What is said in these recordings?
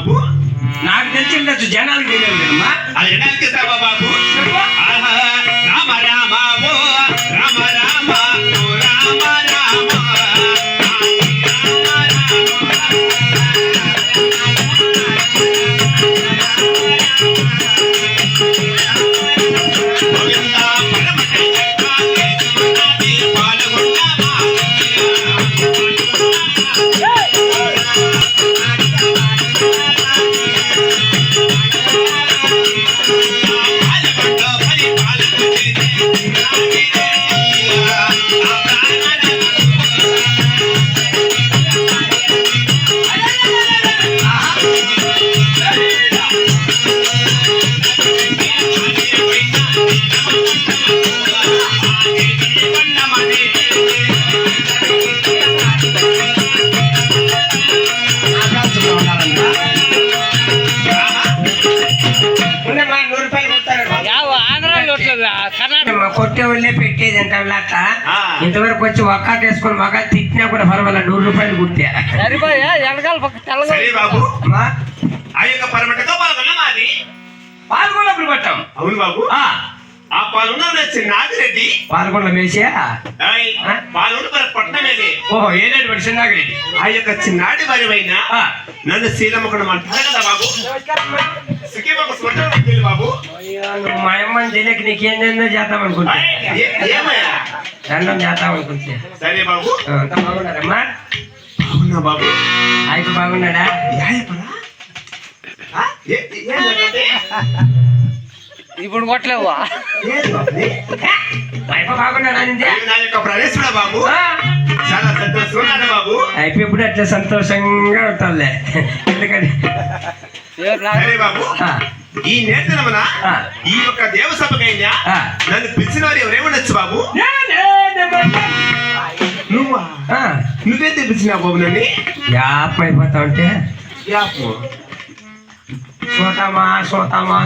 బాబు? నాకు తెలిసి ఉండొచ్చు, జనాలకు తెలియదు కదమ్మా. అది ఎడానికి ఇస్తావా బాబు? ఆహా, రామ రామ ఓ రామ రామ ఓ రామ రామ కొట్టే వాళ్ళే పెట్టేది అంట ఇంతవరకు వచ్చి ఒక్కాట వేసుకొని మగా తిట్టినా కూడా పర్వాలేదు, 100 రూపాయలు కుట్టా. సరే బాబు, ఆ యొక్క పరమటతో పాల్గొన్న మాది పాల్గొన్నప్పుడు పట్టాం. అవును బాబు. ఆ పాల్గొన్న నాగిరెడ్డి పాల్గొన్న మేసా పాల్గొన్న పట్టణమేది. ఓహో, ఏనాడు మనిషి నాగిరెడ్డి. ఆ యొక్క చిన్నాటి వారివైన నన్ను శీలమ్మకడం అంటారు కదా బాబు. బాబు నువ్వు మా అమ్మని తెలియక నీకేందో చేద్దాం అనుకుంటా, ఏమయ్యా దండం చేద్దాం అనుకుంటే. సరే బాబు, అంతా బాగున్నారమ్మా? బాగున్నా బాబు. ఆయన బాగున్నాడా? ఇప్పుడు కొట్టలేవా? అయిపో బాగున్నాడా? నా యొక్క ప్రవేశుడా బాబు, చాలా సంతోషంగా బాబు. అయిపో ఇప్పుడు అట్లా సంతోషంగా ఉంటాలే. ఎందుకని సరే బాబు, ఈ నేతనమున ఈ యొక్క దేవసభకైనా నన్ను పిలిచిన వారు ఎవరేమనొచ్చు బాబు? నువ్వే తెప్పించినా బాబు నన్ను? యాప్ అయిపోతా ఉంటే సోతామా సోతామా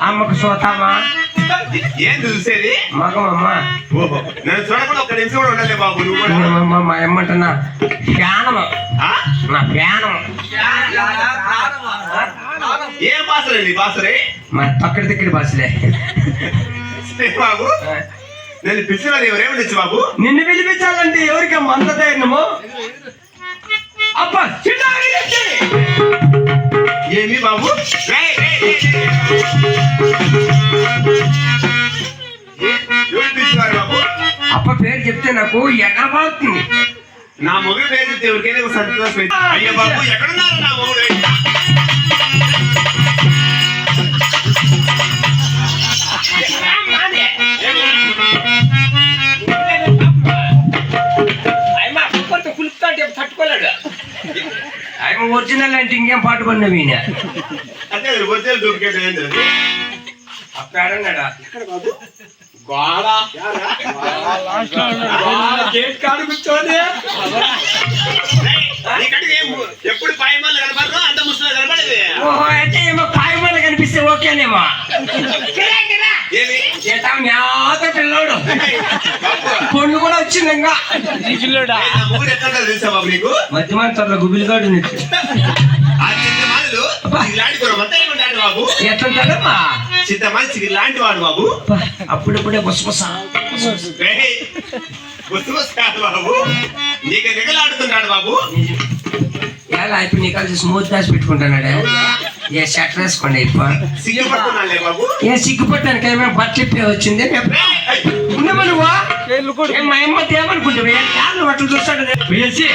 అమ్మకు సోతామా ఏం చూసేది? మగమమ్మ. ఓహో, నన్ను చూడకుండా ఒక్క నిమిషం కూడా ఉండలే బాబు. నువ్వు కూడా మా అమ్మంటున్నా ప్యానము, నా ప్యానం. ఏం భాషలండి భాషలే? మా తక్కడి తిక్కడి భాషలే. బాబు, నన్ను పిలిచిన వారు ఎవరేమనొచ్చు బాబు? నిన్ను పిలిపించాలంటే ఎవరికి అంత ధైర్యము? అబ్బా ఏమి బాబు? బాబు అప్ప పేరు చెప్తే నాకు ఎగరబావుతుంది. నా మొగుడు పేరు చెప్తే ఎవరికైనా సంతోషం. అయ్యా బాబు, ఎక్కడున్నారు నా మొగుడు? తట్టుకోలేడు ఆయన ఒరిజినల్ అంటే ఇంకేం పాటు పడినవి. అంటే ఒరిజినల్ డూప్లికేట్ ఏంటి? అప్పుడాడా ఎప్పుడు పాయమాలు కనపడరు, అంత ముసలి కనపడేది. ఓహో, అయితే ఏమో పాయమాలు కనిపిస్తే ఓకేనేమో. పిల్లోడు పొండు కూడా వచ్చింది. ఇంకా ముగ్గురు ఎట్లా తెలుసా బాబు నీకు? మధ్య మంత్రుల గుబిలిగాడు ఆ చింతమాలు ఇలాంటి బాబు. ఎట్లుంటాడమ్మా? చింతమాలి ఇలాంటి వాడు బాబు. అప్పుడప్పుడే బుసబుస కాదు బాబు, నీకు నిగలాడుతున్నాడు బాబు. ఎలా ఇప్పుడు నీ కలిసి స్మూత్ దాచి పెట్టుకుంటున్నాడే? ఏ షర్ట్ వేసుకోండి ఇప్పుడు. సిగ్గుపడుతున్నాలే బాబు. ఏ సిగ్గుపట్టానికి ఏమైనా బట్టలు వచ్చింది ఉండమా నువ్వు? మా అమ్మ ఏమనుకుంటే అట్లా చూస్తాడు వేసి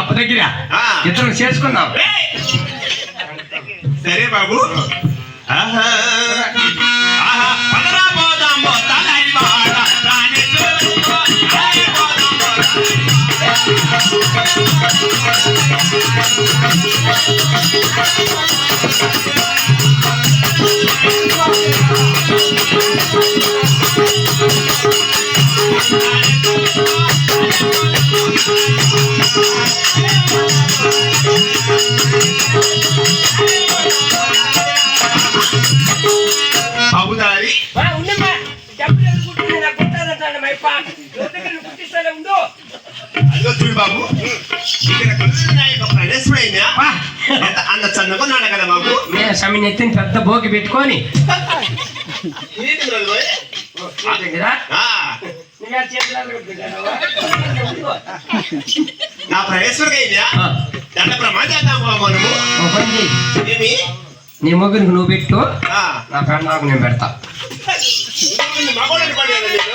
అప్ప దగ్గర ఇద్దరు చేసుకున్నాం. సరే బాబు. ఆహా ఆహా పదరా పోదాం తలై వాడ రాణి బాబుదారి చూడు బాబు, ఇక్కడ ప్రదేశమైనా చదువుకున్నాడు కదా బాబు. మే స్వామి నెత్తిని పెద్ద బోకి పెట్టుకొని ఏంటి రోజు పోయి? దగ్గర ఆ, నా ప్రవేశ్వరికి అయిందా దండ ప్రమాణం చేద్దాం బాబు మనము. ఓ పని చెయ్యి. ఏమి నీ మొగ్గురికి నువ్వు పెట్టు, ఆ, నా పెండాకు నేను పెడతా. మగవాళ్ళని పడేయాలి నీకు.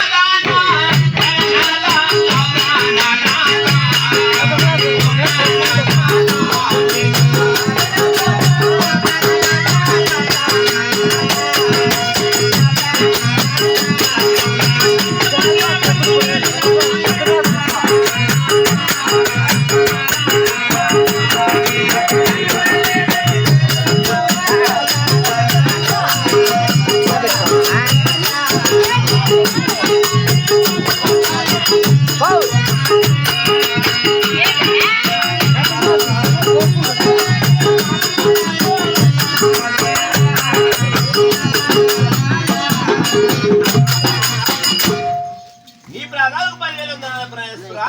నీ ప్రాణాలకు 10,000 ఉందా ప్రవేశ్వరా?